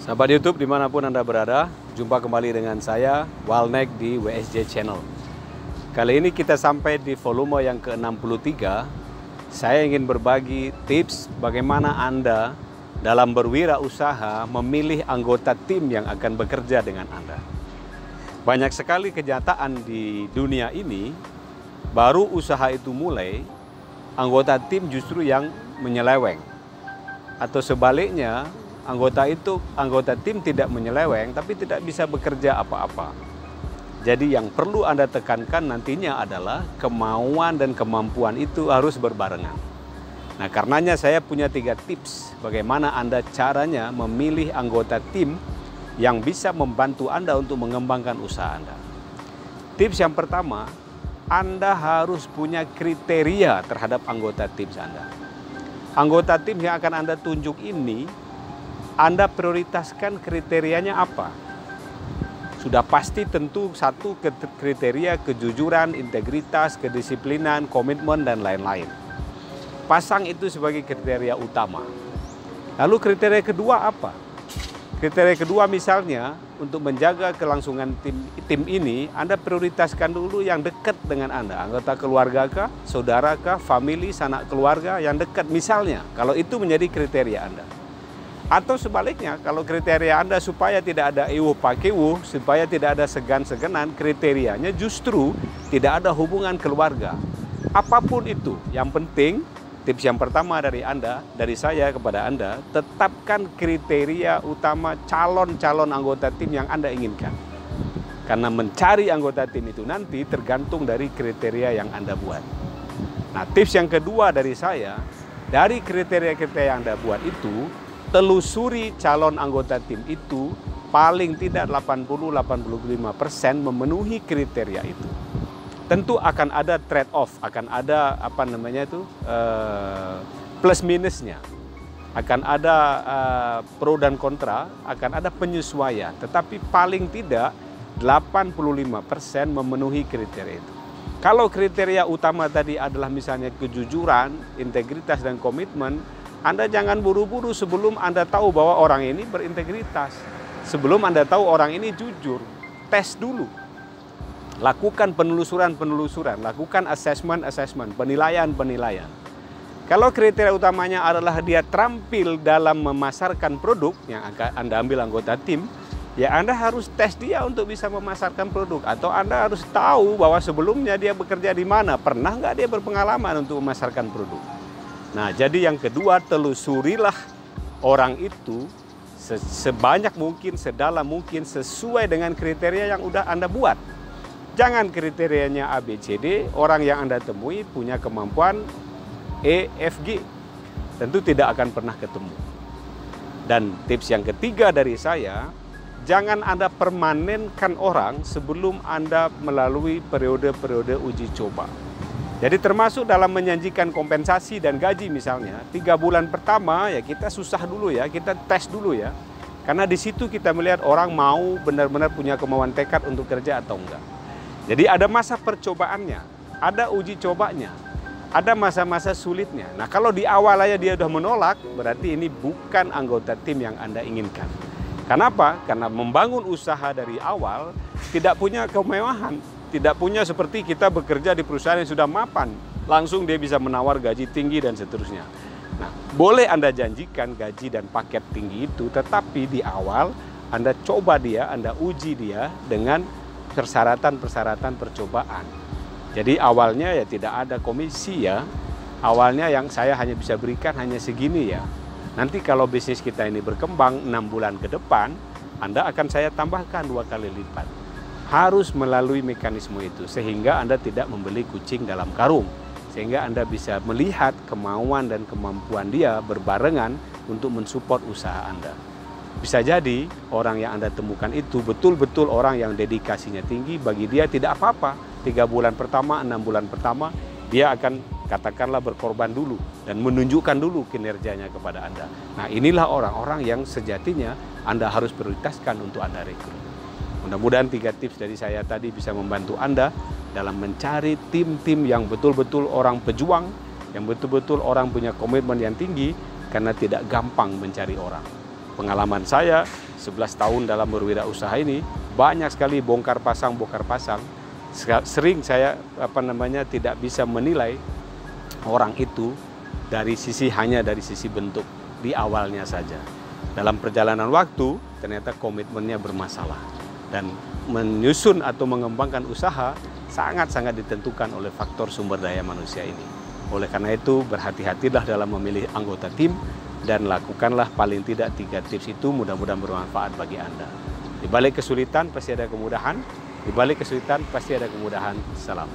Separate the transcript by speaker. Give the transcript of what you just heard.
Speaker 1: Sahabat YouTube dimanapun Anda berada, jumpa kembali dengan saya, Walnek di WSJ Channel. Kali ini kita sampai di volume yang ke-63. Saya ingin berbagi tips bagaimana Anda dalam berwirausaha memilih anggota tim yang akan bekerja dengan Anda. Banyak sekali kenyataan di dunia ini, baru usaha itu mulai, anggota tim justru yang menyeleweng. Atau sebaliknya, anggota tim tidak menyeleweng tapi tidak bisa bekerja apa-apa. Jadi yang perlu Anda tekankan nantinya adalah kemauan dan kemampuan itu harus berbarengan. Nah, karenanya saya punya 3 tips bagaimana Anda caranya memilih anggota tim yang bisa membantu Anda untuk mengembangkan usaha Anda. Tips yang pertama, Anda harus punya kriteria terhadap anggota tim Anda. Anggota tim yang akan Anda tunjuk ini, Anda prioritaskan kriterianya apa? Sudah pasti tentu satu kriteria kejujuran, integritas, kedisiplinan, komitmen, dan lain-lain. Pasang itu sebagai kriteria utama. Lalu kriteria kedua apa? Kriteria kedua misalnya untuk menjaga kelangsungan tim ini, Anda prioritaskan dulu yang dekat dengan Anda. Anggota keluarga kah, saudara kah, famili, sanak keluarga yang dekat misalnya. Kalau itu menjadi kriteria Anda. Atau sebaliknya, kalau kriteria Anda supaya tidak ada iwuh pakewuh, supaya tidak ada segan-seganan, kriterianya justru tidak ada hubungan keluarga. Apapun itu, yang penting, tips yang pertama dari saya kepada Anda, tetapkan kriteria utama calon-calon anggota tim yang Anda inginkan. Karena mencari anggota tim itu nanti tergantung dari kriteria yang Anda buat. Nah, tips yang kedua dari saya, dari kriteria-kriteria yang Anda buat itu, telusuri calon anggota tim itu paling tidak 80-85% memenuhi kriteria itu. Tentu akan ada trade off, akan ada plus minusnya, akan ada pro dan kontra, akan ada penyesuaian. Tetapi paling tidak 85% memenuhi kriteria itu. Kalau kriteria utama tadi adalah misalnya kejujuran, integritas dan komitmen, Anda jangan buru-buru sebelum Anda tahu bahwa orang ini berintegritas. Sebelum Anda tahu orang ini jujur, tes dulu. Lakukan penelusuran, lakukan assessment, penilaian. Kalau kriteria utamanya adalah dia terampil dalam memasarkan produk yang akan Anda ambil anggota tim, ya Anda harus tes dia untuk bisa memasarkan produk. Atau Anda harus tahu bahwa sebelumnya dia bekerja di mana, pernah nggak dia berpengalaman untuk memasarkan produk. Nah, jadi yang kedua, telusurilah orang itu sebanyak mungkin, sedalam mungkin, sesuai dengan kriteria yang udah Anda buat. Jangan kriterianya A, B, C, D, orang yang Anda temui punya kemampuan E, F, G. Tentu tidak akan pernah ketemu. Dan tips yang ketiga dari saya, jangan Anda permanenkan orang sebelum Anda melalui periode-periode uji coba. Jadi termasuk dalam menjanjikan kompensasi dan gaji misalnya, 3 bulan pertama ya kita susah dulu ya, kita tes dulu ya. Karena di situ kita melihat orang mau benar-benar punya kemauan tekad untuk kerja atau enggak. Jadi ada masa percobaannya, ada uji cobanya, ada masa-masa sulitnya. Nah, kalau di awal aja dia udah menolak, berarti ini bukan anggota tim yang Anda inginkan. Kenapa? Karena membangun usaha dari awal tidak punya kemewahan. Tidak punya seperti kita bekerja di perusahaan yang sudah mapan. Langsung dia bisa menawar gaji tinggi dan seterusnya. Nah, boleh Anda janjikan gaji dan paket tinggi itu, tetapi di awal Anda coba dia, Anda uji dia dengan persyaratan-persyaratan percobaan. Jadi awalnya ya tidak ada komisi ya. Awalnya yang saya hanya bisa berikan hanya segini ya. Nanti kalau bisnis kita ini berkembang 6 bulan ke depan, Anda akan saya tambahkan 2 kali lipat. Harus melalui mekanisme itu sehingga Anda tidak membeli kucing dalam karung, sehingga Anda bisa melihat kemauan dan kemampuan dia berbarengan untuk mensupport usaha Anda. Bisa jadi orang yang Anda temukan itu betul-betul orang yang dedikasinya tinggi, bagi dia tidak apa-apa 3 bulan pertama, 6 bulan pertama dia akan katakanlah berkorban dulu dan menunjukkan dulu kinerjanya kepada Anda. Nah, inilah orang-orang yang sejatinya Anda harus prioritaskan untuk Anda rekrut. Mudah-mudahan 3 tips dari saya tadi bisa membantu Anda dalam mencari tim-tim yang betul-betul orang pejuang, yang betul-betul orang punya komitmen yang tinggi, karena tidak gampang mencari orang. Pengalaman saya 11 tahun dalam berwirausaha ini, banyak sekali bongkar pasang. Sering saya tidak bisa menilai orang itu hanya dari sisi bentuk di awalnya saja. Dalam perjalanan waktu ternyata komitmennya bermasalah, dan menyusun atau mengembangkan usaha sangat-sangat ditentukan oleh faktor sumber daya manusia ini. Oleh karena itu, berhati-hatilah dalam memilih anggota tim dan lakukanlah paling tidak 3 tips itu, mudah-mudahan bermanfaat bagi Anda. Di balik kesulitan pasti ada kemudahan, di balik kesulitan pasti ada kemudahan. Salam.